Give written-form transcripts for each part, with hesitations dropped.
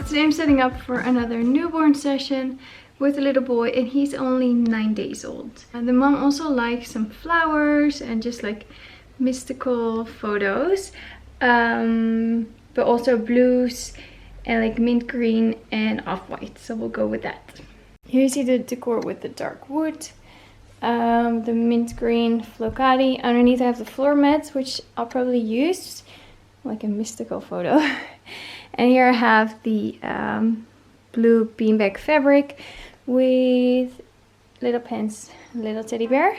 So today I'm setting up for another newborn session with a little boy, and he's only 9 days old. And the mom also likes some flowers and just like mystical photos, but also blues and like mint green and off-white, so we'll go with that. Here you see the decor with the dark wood, the mint green flocati. Underneath I have the floor mats, which I'll probably use like a mystical photo. And here I have the blue beanbag fabric with little pins, little teddy bear.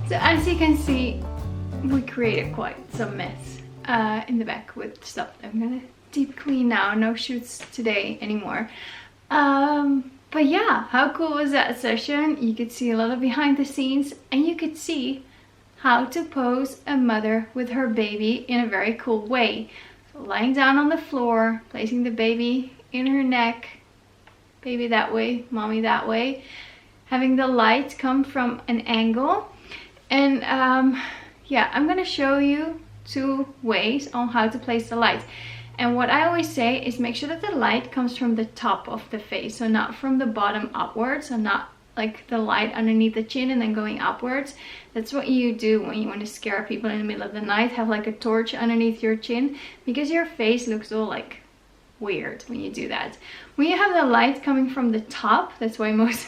So as you can see, we created quite some mess in the back with stuff I'm gonna deep clean now. No shoots today anymore. But yeah, how cool was that session? You could see a lot of behind the scenes, and you could see how to pose a mother with her baby in a very cool way. So lying down on the floor, placing the baby in her neck, baby that way, mommy that way, having the light come from an angle. And yeah, I'm gonna show you 2 ways on how to place the light. And what I always say is make sure that the light comes from the top of the face, so not from the bottom upwards, so not like the light underneath the chin and then going upwards. That's what you do when you want to scare people in the middle of the night. Have like a torch underneath your chin, because your face looks all like weird when you do that. When you have the light coming from the top, that's why most,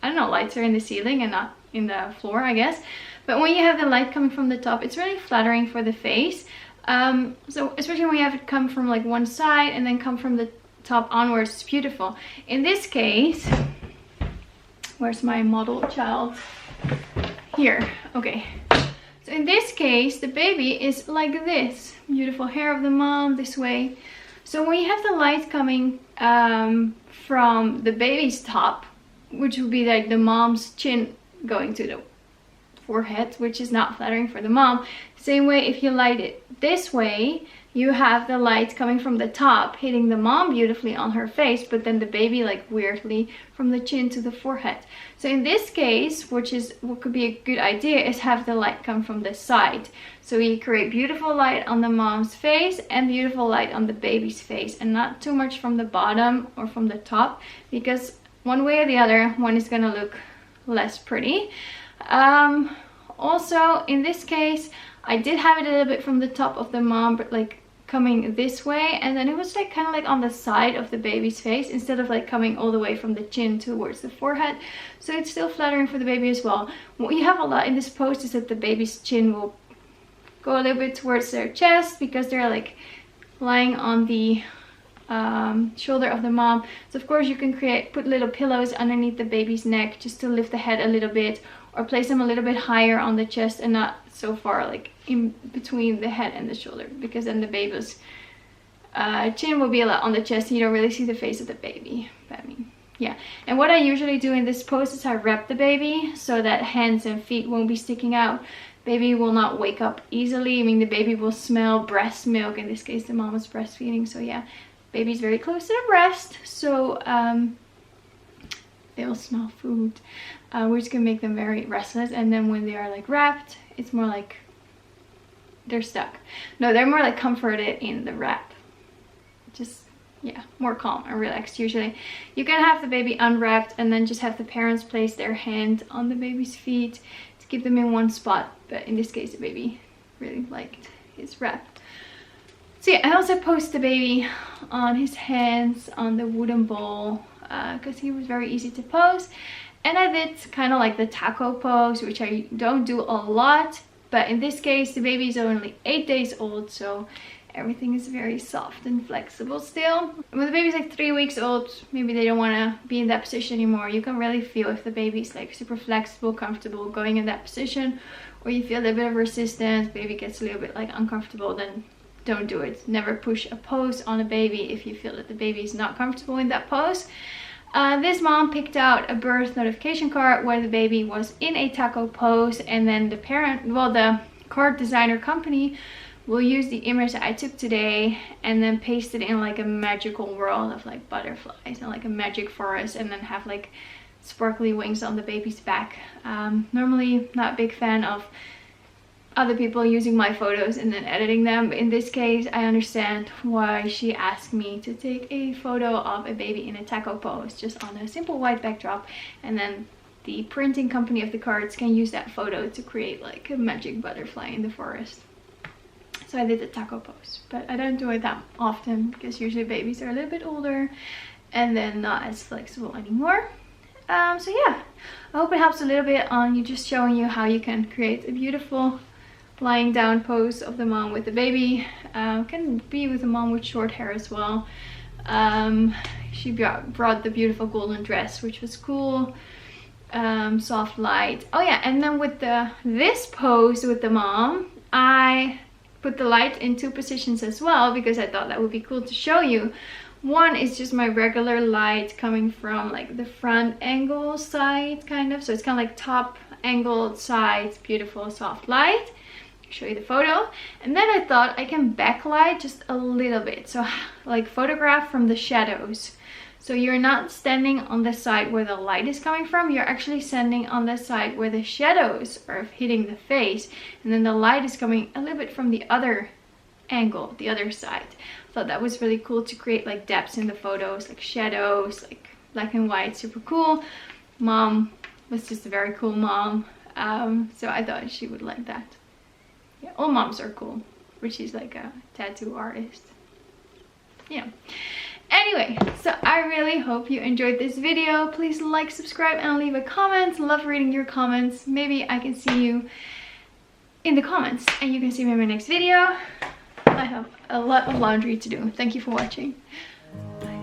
I don't know, lights are in the ceiling and not in the floor, I guess. But when you have the light coming from the top, it's really flattering for the face. So especially when you have it come from like one side and then come from the top onwards, it's beautiful. In this case, where's my model child? Here, okay. So in this case, the baby is like this. Beautiful hair of the mom this way. So when you have the light coming from the baby's top, which would be like the mom's chin going to the forehead, which is not flattering for the mom. Same way, if you light it this way, you have the light coming from the top hitting the mom beautifully on her face, but then the baby like weirdly from the chin to the forehead. So in this case, which is what could be a good idea, is have the light come from the side. So you create beautiful light on the mom's face and beautiful light on the baby's face, and not too much from the bottom or from the top, because one way or the other, one is gonna look less pretty. Also in this case, I did have it a little bit from the top of the mom, but like coming this way, and then it was like kind of like on the side of the baby's face instead of like coming all the way from the chin towards the forehead. So it's still flattering for the baby as well. What you have a lot in this pose is that the baby's chin will go a little bit towards their chest, because they're like lying on the shoulder of the mom. So of course you can put little pillows underneath the baby's neck just to lift the head a little bit, or place them a little bit higher on the chest and not so far like in between the head and the shoulder, because then the baby's chin will be a lot on the chest and you don't really see the face of the baby. But I mean, yeah. And what I usually do in this pose is I wrap the baby so that hands and feet won't be sticking out. Baby will not wake up easily. I mean, the baby will smell breast milk. In this case, the mom is breastfeeding, so yeah, baby's very close to the breast, so they'll smell food, which can make them very restless. And then when they are like wrapped, it's more like they're stuck. No, they're more like comforted in the wrap. Just, yeah, more calm and relaxed usually. You can have the baby unwrapped and then just have the parents place their hand on the baby's feet to keep them in one spot. But in this case, the baby really liked his wrap. So yeah, I also posed the baby on his hands on the wooden bowl, because he was very easy to pose. And I did kind of like the taco pose, which I don't do a lot, but in this case the baby is only 8 days old, so everything is very soft and flexible still. When the baby's like 3 weeks old, maybe they don't want to be in that position anymore. You can really feel if the baby's like super flexible, comfortable going in that position, or you feel a bit of resistance, baby gets a little bit like uncomfortable, then don't do it. Never push a pose on a baby if you feel that the baby is not comfortable in that pose. This mom picked out a birth notification card where the baby was in a taco pose, and then the parent, well, the card designer company will use the image that I took today and then paste it in like a magical world of like butterflies and like a magic forest, and then have like sparkly wings on the baby's back. Normally not a big fan of other people using my photos and then editing them, but in this case I understand why she asked me to take a photo of a baby in a taco pose just on a simple white backdrop, and then the printing company of the cards can use that photo to create like a magic butterfly in the forest. So I did the taco pose, but I don't do it that often because usually babies are a little bit older and then not as flexible anymore. So yeah, I hope it helps a little bit on you, just showing you how you can create a beautiful lying down pose of the mom with the baby. Can be with the mom with short hair as well. She brought the beautiful golden dress, which was cool. soft light. Oh yeah, and then with this pose with the mom, I put the light in 2 positions as well, because I thought that would be cool to show you. One is just my regular light coming from like the front angle side kind of, so it's kind of like top angled sides, beautiful soft light. Show you the photo. And then I thought I can backlight just a little bit, so like photograph from the shadows. So you're not standing on the side where the light is coming from, you're actually standing on the side where the shadows are hitting the face, and then the light is coming a little bit from the other angle, the other side. I thought that was really cool to create like depths in the photos, like shadows, like black and white, super cool. Mom was just a very cool mom, so I thought she would like that. Yeah, all moms are cool, but she's like a tattoo artist. Yeah. Anyway, so I really hope you enjoyed this video. Please like, subscribe, and leave a comment. Love reading your comments. Maybe I can see you in the comments and you can see me in my next video. I have a lot of laundry to do. Thank you for watching. Bye.